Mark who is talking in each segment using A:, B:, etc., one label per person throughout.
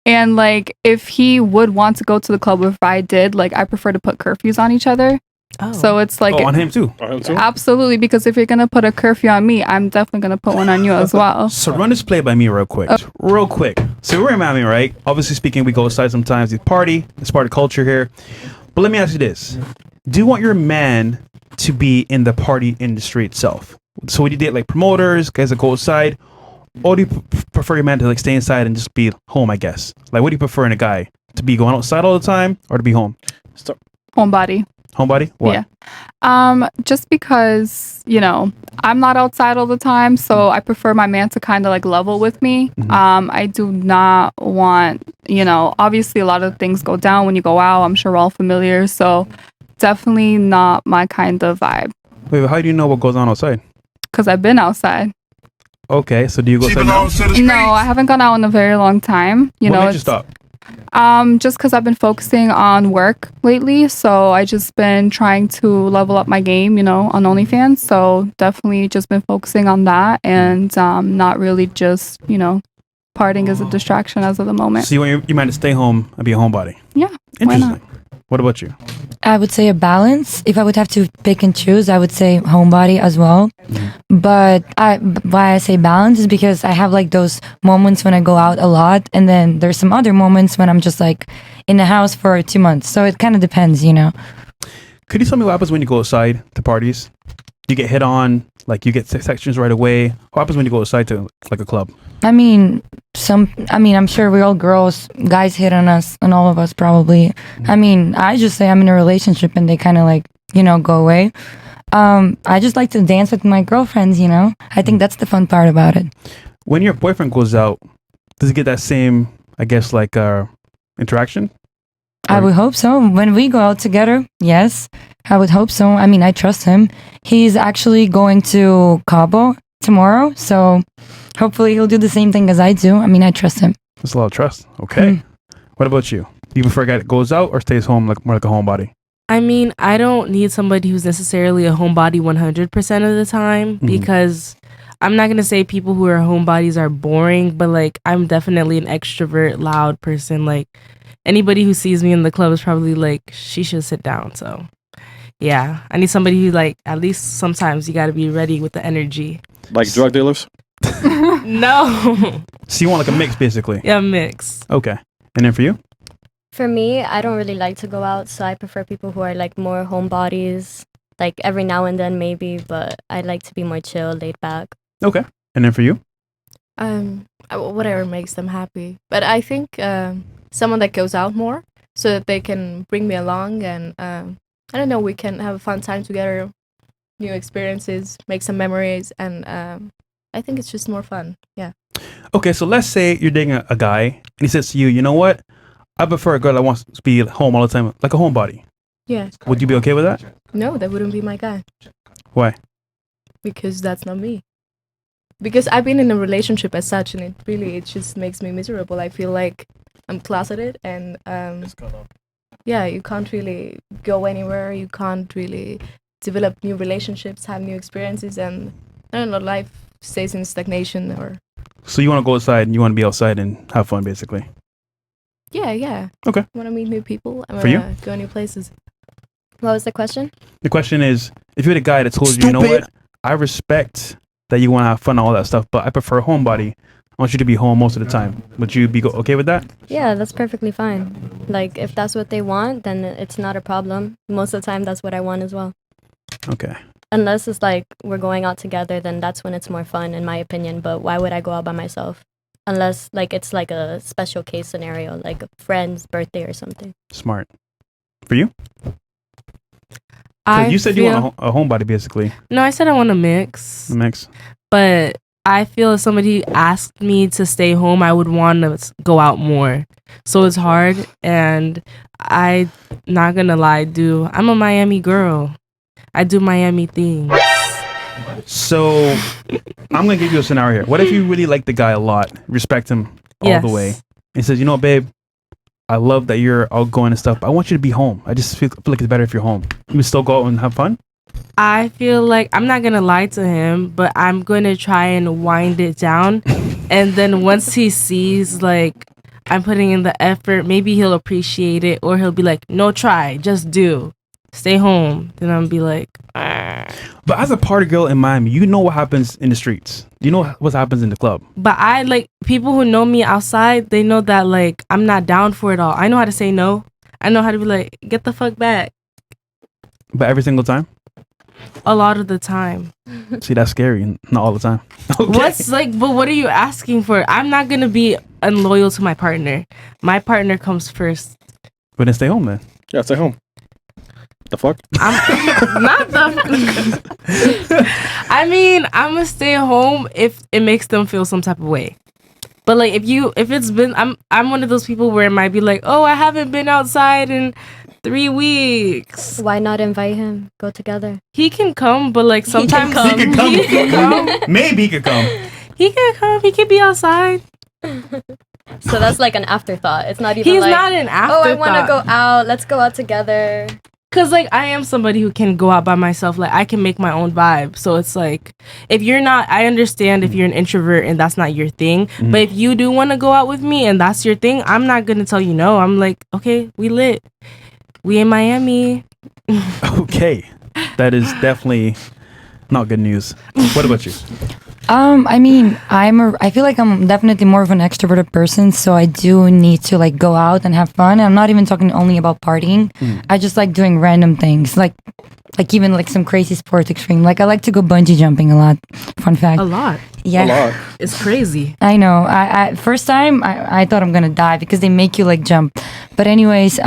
A: And like, if he would want to go to the club, if I did, like, I prefer to put curfews on each other.
B: Oh.
A: So it's like
C: on him too.
A: Absolutely, because if you're gonna put a curfew on me, I'm definitely gonna put one on you as well.
C: So run this play by me real quick. So we're in Miami, right? Obviously speaking, we go outside sometimes. We party. It's part of culture here. But let me ask you this: do you want your man to be in the party industry itself? So would you date like promoters, guys that go outside, or do you prefer your man to like stay inside and just be home? I guess. Like, what do you prefer in a guy? To be going outside all the time, or to be home?
A: Homebody.
C: Homebody? Why?
A: Yeah. Just because, you know, I'm not outside all the time, so I prefer my man to kind of like level with me. I do not want, you know, obviously a lot of things go down when you go out. I'm sure we're all familiar. So definitely not my kind of vibe.
C: Wait, but how do you know what goes on outside?
A: Because I've been outside.
C: Okay, so do you go outside now?
A: No, I haven't gone out in a very long time. You know,
C: made you stop?
A: Just because I've been focusing on work lately, so I just been trying to level up my game, you know, on OnlyFans. So definitely just been focusing on that and not really just, you know, partying as a distraction as of the moment.
C: So you want your man to stay home and be a homebody?
A: Yeah.
C: Interesting.
A: Why not?
C: What about you?
B: I would say a balance. If I would have to pick and choose, I would say homebody as well. But why I say balance is because I have like those moments when I go out a lot, and then there's some other moments when I'm just like in the house for 2 months. So it kind of depends, you know.
C: Could you tell me what happens when you go outside to parties? You get hit on, like you get sections right away. What happens when you go outside to like a club?
B: I mean, I'm sure we're all girls. Guys hit on us, and all of us probably. I mean, I just say I'm in a relationship, and they kind of like, you know, go away. I just like to dance with my girlfriends, you know. I think that's the fun part about it.
C: When your boyfriend goes out, does he get that same, I guess, like interaction?
B: I would hope so. When we go out together, yes, I would hope so. I mean, I trust him. He's actually going to Cabo tomorrow, so hopefully he'll do the same thing as I do. I mean, I trust him.
C: That's a lot of trust. Okay. What about you? Do you prefer a guy that goes out or stays home, like more like a homebody?
D: I mean, I don't need somebody who's necessarily a homebody 100% of the time because I'm not going to say people who are homebodies are boring, but like I'm definitely an extrovert, loud person. Like anybody who sees me in the club is probably like, she should sit down. So yeah, I need somebody who like, at least sometimes you got to be ready with the energy.
E: Like drug dealers?
D: No.
C: So you want like a mix basically?
D: Yeah, mix.
C: Okay. And then for you?
F: For me, I don't really like to go out, so I prefer people who are like more homebodies, like every now and then maybe, but I like to be more chill, laid back.
C: Okay. And then for you?
G: Whatever makes them happy. But I think someone that goes out more so that they can bring me along and I don't know, we can have a fun time together, new experiences, make some memories, and I think it's just more fun. Yeah.
C: Okay, so let's say you're dating a guy and he says to you, you know what? I prefer a girl that wants to be home all the time, like a homebody.
G: Yeah.
C: Would you be okay with that?
G: No, that wouldn't be my guy.
C: Why?
G: Because that's not me. Because I've been in a relationship as such, and it just makes me miserable. I feel like I'm closeted, and yeah, you can't really go anywhere. You can't really develop new relationships, have new experiences, and I don't know, life stays in stagnation. Or
C: so you want to go outside and you want to be outside and have fun, basically.
G: Yeah.
C: Okay.
G: I want to meet new people. I
C: For you?
G: want to go new places.
F: What was the question?
C: The question is, if you had a guy that told you, you know what, I respect that you want to have fun and all that stuff, but I prefer a homebody. I want you to be home most of the time. Would you be okay with that?
F: Yeah, that's perfectly fine. Like, if that's what they want, then it's not a problem. Most of the time, that's what I want as well.
C: Okay.
F: Unless it's like we're going out together, then that's when it's more fun, in my opinion. But why would I go out by myself? Unless like it's like a special case scenario, like a friend's birthday or something.
C: Smart. For you? You said you want a homebody, basically.
D: No, I said I want a mix.
C: A mix.
D: But I feel if somebody asked me to stay home, I would want to go out more. So it's hard, and I, not gonna lie, I'm a Miami girl. I do Miami things.
C: So I'm gonna give you a scenario here. What if you really like the guy a lot, respect him all the way, and he says, you know what, babe, I love that you're outgoing and stuff, but I want you to be home. I just feel like it's better if you're home. You would still go out and have fun?
D: I feel like I'm not gonna lie to him, but I'm gonna try and wind it down. And then once he sees like I'm putting in the effort, maybe he'll appreciate it, or he'll be like, no, try, just do, stay home. Then I'll be like, "Argh."
C: But as a party girl in Miami, you know what happens in the streets. You know what happens in the club.
D: But I like people who know me outside, they know that like I'm not down for it all. I know how to say no. I know how to be like, get the fuck back.
C: But every single time?
D: A lot of the time.
C: See, that's scary. Not all the time. Okay.
D: What's like, but what are you asking for? I'm not going to be unloyal to my partner. My partner comes first.
C: But then stay home then.
E: Yeah, stay home. The fuck?
D: I'm not the. I mean, I'm gonna stay home if it makes them feel some type of way. But like, if it's been, I'm one of those people where it might be like, oh, I haven't been outside in 3 weeks.
F: Why not invite him? Go together.
D: He can come, but like sometimes
C: He can come.
D: He can come.
C: Maybe he could come.
D: He can come. He can be outside.
F: So that's like an afterthought. It's not even
D: He's
F: like,
D: not an
F: oh,
D: afterthought.
F: I want to go out. Let's go out together.
D: Cause like I am somebody who can go out by myself. Like I can make my own vibe. So it's like if you're not, I understand if you're an introvert and that's not your thing. But if you do want to go out with me and that's your thing, I'm not gonna tell you no. I'm like, okay, we lit. We in Miami.
C: Okay, that is definitely not good news. What about you?
B: I mean, I feel like I'm definitely more of an extroverted person, so I do need to like go out and have fun. I'm not even talking only about partying. I just like doing random things, like even like some crazy sports extreme. Like I like to go bungee jumping a lot. Fun fact.
D: A lot.
B: Yeah.
E: A lot.
D: It's crazy.
B: I know. I first time I thought I'm gonna die because they make you like jump. But anyways,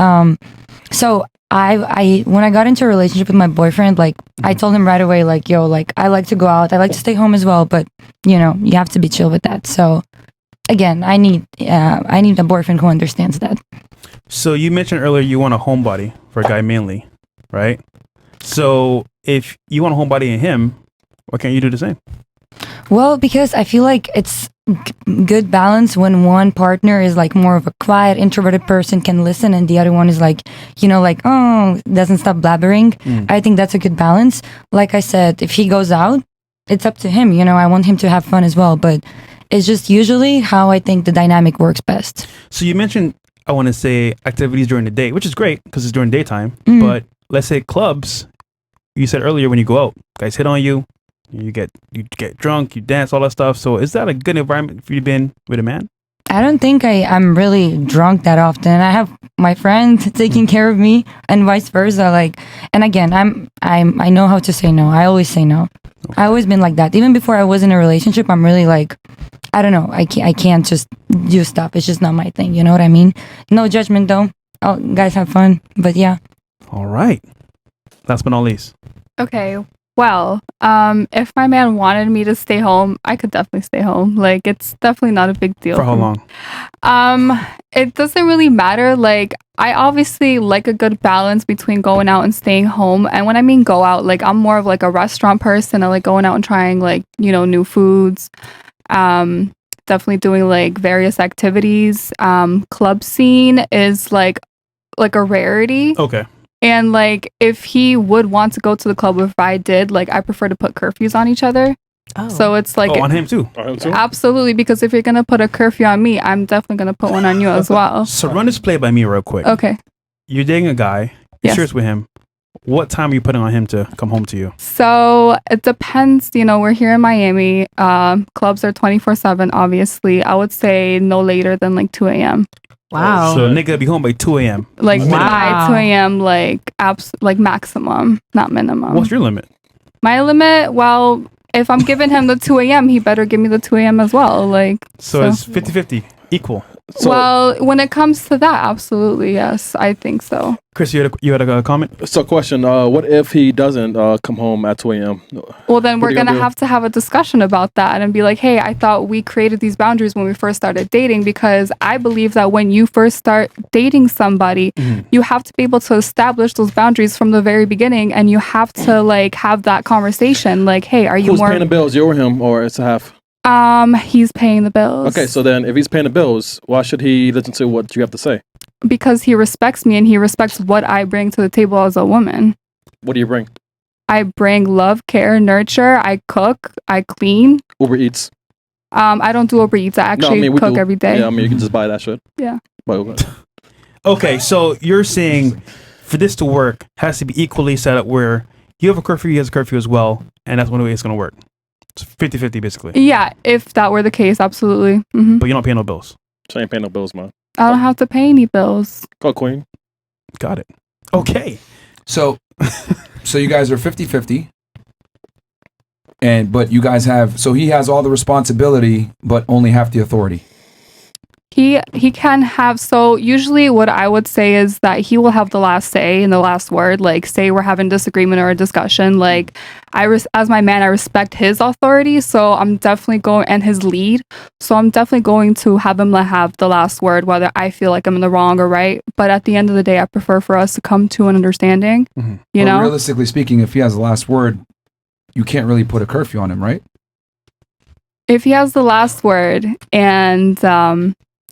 B: so I when I got into a relationship with my boyfriend, like I told him right away, like, yo, like I like to go out, I like to stay home as well, but you know, you have to be chill with that. So again, I need a boyfriend who understands that.
C: So you mentioned earlier you want a homebody for a guy mainly, right? So if you want a homebody in him, why can't you do the same?
B: Well, because I feel like it's good balance when one partner is like more of a quiet, introverted person, can listen, and the other one is like, you know, like, oh, doesn't stop blabbering. I think that's a good balance. Like I said, if he goes out, it's up to him. You know, I want him to have fun as well, but it's just usually how I think the dynamic works best.
C: So you mentioned, I want to say activities during the day, which is great because it's during daytime. But let's say clubs, you said earlier when you go out, guys hit on you. You get drunk, you dance, all that stuff. So is that a good environment for you to be in with a man?
B: I don't think I'm really drunk that often. I have my friend taking care of me and vice versa. Like, and again, I know how to say no. I always say no. I always been like that. Even before I was in a relationship, I'm really like, I don't know. I can't just do stuff. It's just not my thing. You know what I mean? No judgment though. Oh, guys have fun. But yeah.
C: All right. Last but not least.
A: Okay. Well, if my man wanted me to stay home, I could definitely stay home. Like, it's definitely not a big deal.
C: For how long?
A: It doesn't really matter. Like, I obviously like a good balance between going out and staying home. And when I mean go out, like, I'm more of like a restaurant person. I like going out and trying like, you know, new foods. Definitely doing like various activities. Club scene is like a rarity.
C: Okay.
A: And like, if he would want to go to the club, if I did, like, I prefer to put curfews on each other.
D: Oh.
A: So it's like,
C: on him too.
A: absolutely, because if you're gonna put a curfew on me, I'm definitely gonna put one on you as well.
C: So run this play by me real quick.
A: Okay.
C: You're dating a guy. You're
A: Yes.
C: serious with him. What time are you putting on him to come home to you?
A: So it depends. You know, we're here in Miami. Clubs are 24/7. Obviously, I would say no later than like 2 a.m.
D: Wow.
C: So nigga be home by 2 a.m.
A: Like
C: Minimum.
A: by 2 a.m. Like like maximum, not minimum.
C: What's your limit?
A: My limit? Well, if I'm giving him the 2 a.m., he better give me the 2 a.m. as well. Like,
C: So it's 50-50, equal.
E: So,
A: well, when it comes to that, absolutely, yes, I think so.
C: Chris, you had a comment?
E: so question, what if he doesn't come home at 2 a.m.?
A: Well, then
E: What
A: we're
E: are you
A: going to
E: gonna do?
A: have to have a discussion about that and be like, hey, I thought we created these boundaries when we first started dating, because I believe that when you first start dating somebody, you have to be able to establish those boundaries from the very beginning, and you have to like have that conversation. Like, hey, are you
E: Who's
A: more...
E: paying the bills, you or him, or it's a half?
A: He's paying the bills.
E: Okay, so then if he's paying the bills, why should he listen to what you have to say?
A: Because he respects me and he respects what I bring to the table as a woman.
E: What do you bring?
A: I bring love, care, nurture. I cook. I clean.
E: Uber Eats.
A: I don't do Uber Eats. I actually
E: we
A: cook
E: do.
A: every day.
E: Yeah, I mean, you can just buy that shit.
A: Yeah.
C: Okay, so you're saying for this to work, has to be equally set up where you have a curfew, he has a curfew as well, and that's one way it's going to work. It's 50-50 basically.
A: Yeah, if that were the case, absolutely. Mm-hmm.
C: But you don't pay no bills.
E: So I ain't paying no bills, man.
A: I don't have to pay any bills.
E: Go, Queen.
C: Got it. Okay.
H: So you guys are 50-50. But you guys have, so he has all the responsibility, but only half the authority.
A: He can have, so usually what I would say is that he will have the last say and the last word. Like, say we're having disagreement or a discussion, like as my man, I respect his authority, so I'm definitely going, and his lead, so I'm definitely going to have him have the last word, whether I feel like I'm in the wrong or right. But at the end of the day, I prefer for us to come to an understanding.
C: Mm-hmm.
A: You know,
H: realistically speaking, if he has the last word, you can't really put a curfew on him, right?
A: If he has the last word, and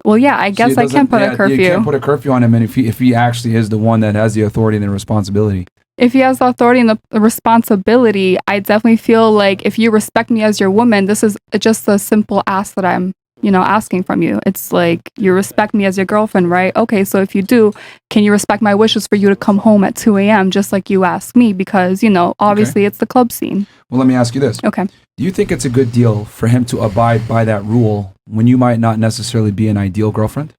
A: well, yeah, I guess I can put a curfew.
H: You can't put a curfew on him, and if he actually is the one that has the authority and the responsibility.
A: If he has the authority and the responsibility, I definitely feel like if you respect me as your woman, this is just a simple ask that I'm, asking from you. It's like, you respect me as your girlfriend, right? Okay, so if you do, can you respect my wishes for you to come home at 2 a.m. just like you asked me? Because, obviously it's the club scene.
H: Well, let me ask you this.
A: Okay.
H: Do you think it's a good deal for him to abide by that rule when you might not necessarily be an ideal girlfriend?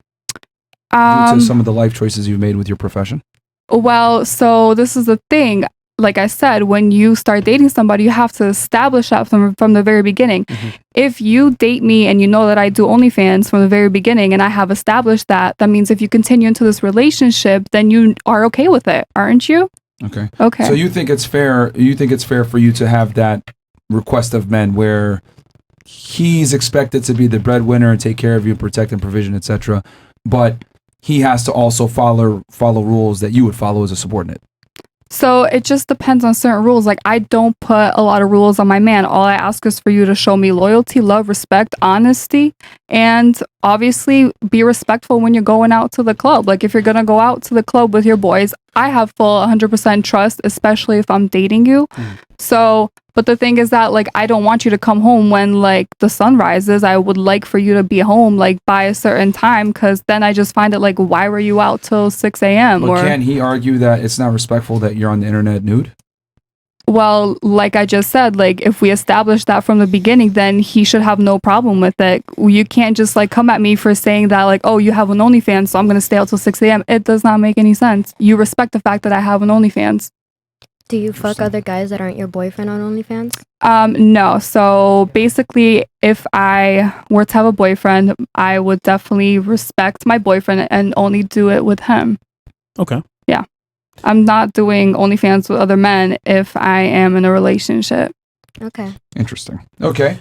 H: Due to some of the life choices you've made with your profession?
A: Well, so this is the thing. Like I said, when you start dating somebody, you have to establish that from the very beginning. Mm-hmm. If you date me and you know that I do OnlyFans from the very beginning and I have established that, that means if you continue into this relationship, then you are okay with it, aren't you?
H: Okay.
A: Okay.
H: So you think it's fair for you to have that request of men where he's expected to be the breadwinner and take care of you, protect and provision, etc., but he has to also follow rules that you would follow as a subordinate?
A: So it just depends on certain rules. Like, I don't put a lot of rules on my man. All I ask is for you to show me loyalty, love, respect, honesty, and obviously be respectful when you're going out to the club. Like, if you're going to go out to the club with your boys, I have full 100% trust, especially if I'm dating you. So, but the thing is that, like, I don't want you to come home when, like, the sun rises. I would like for you to be home, like, by a certain time, because then I just find it, like, why were you out till 6 a.m.?
H: But can't he argue that it's not respectful that you're on the internet nude?
A: Well, like I just said, like, if we establish that from the beginning, then he should have no problem with it. You can't just, like, come at me for saying that, like, oh, you have an OnlyFans, so I'm going to stay out till 6 a.m. It does not make any sense. You respect the fact that I have an OnlyFans.
F: Do you fuck other guys that aren't your boyfriend on OnlyFans?
A: No. So basically, if I were to have a boyfriend, I would definitely respect my boyfriend and only do it with him.
C: Okay.
A: Yeah. I'm not doing OnlyFans with other men if I am in a relationship.
F: Okay.
H: Interesting. Okay.